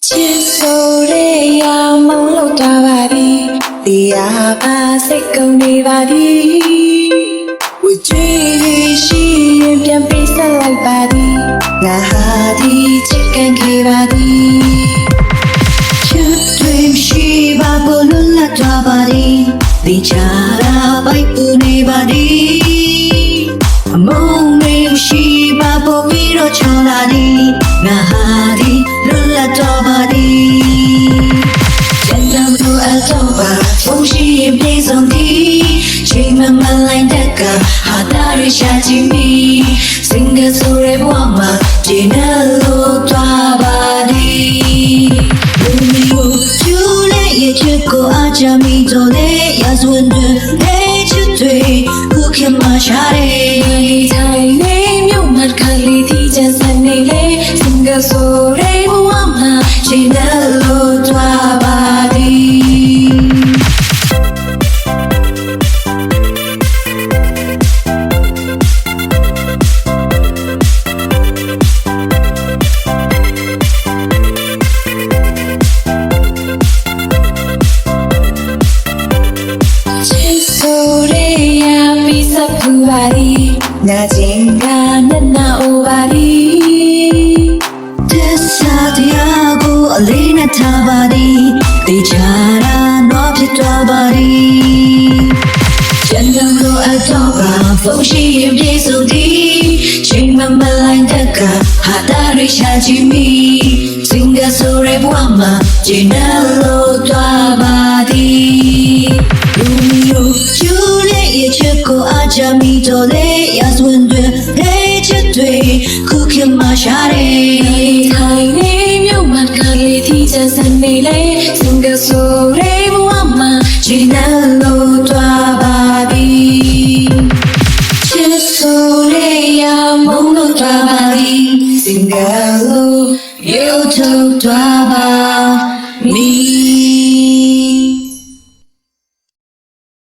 ချစ်ဆိုတဲ့ရာမုံလို့သွားပါသည်တရားပါစိတ်ကုန်နေပါသည်ဝကြည့်ရှိရင်ပြန်ပေးဆက်လိုက်ပါသည်ငါဟာဒီချစ်ကန်ခဲ့ပါသည်ချစ်တွေရှိပါဘလို့လာသွားပါသည်ဒီချာရာပိုက်ပူနေပါသည်အမုန်းတွေရှိပါပေါ်ပြီးတော့ချောင်းလာသည်ငါဟာဒီလွတ်လပ်တော့ပါသည်ကျန်တဲ့လူအတော့ပါဖုန်းရှိရင်ပြေဆုံးသည်ချိန်မှမလိုက်တဲ့ကဟာတာရရှာချင်ပြီစင်ကဆိုရဲဘဝမှာကျင်းလို့သွားပါသည်လူမျိုးကျူတဲ့ရဲ့ချစ်ကိုအချမ်းမိတော့လေရစွန်းတွေလက်ချစ်တွေခုခင်မရှာတဲ့တိုင်းနေမြို့မှာခလေးတီးချစနေလေစင်ကဆိုရဲဘဝမှာကျင်းလို့သွားပါသည်နာကျင်ကနနာအိုပါသည်တစ္ဆာတရားကိုအလေးနဲ့ထားပါသည်တေချာရာတော့ဖြစ်သွားပါသည်ကျန်တဲ့လူအတော့ပါဖုန်းရှိရင်ပြေဆုံးသည်ချိန်မှမလိုက်တဲ့ကဟာတာရရှာချင်ပြီစင်ကဆိုရဲဘဝမှာကျင်းလို့သွားပါသည်လူမျိုးကျူတဲ့ရဲ့ချစ်ကိုအချမ်းမိတော့လေရစွန်းတွေလက်ချစ်တွေခုခင်မရှာတဲ့ထိုင်နေမြို့မှာကလေးတီးချစနေလေစင်ကဆိုရဲဘဝမှာကျင်းလို့သွားပါသည်ချစ်ဆိုရဲရမုံလို့သွားပါသည်စင်ကလို့ရုပ်ထုတ်သွားပါမီ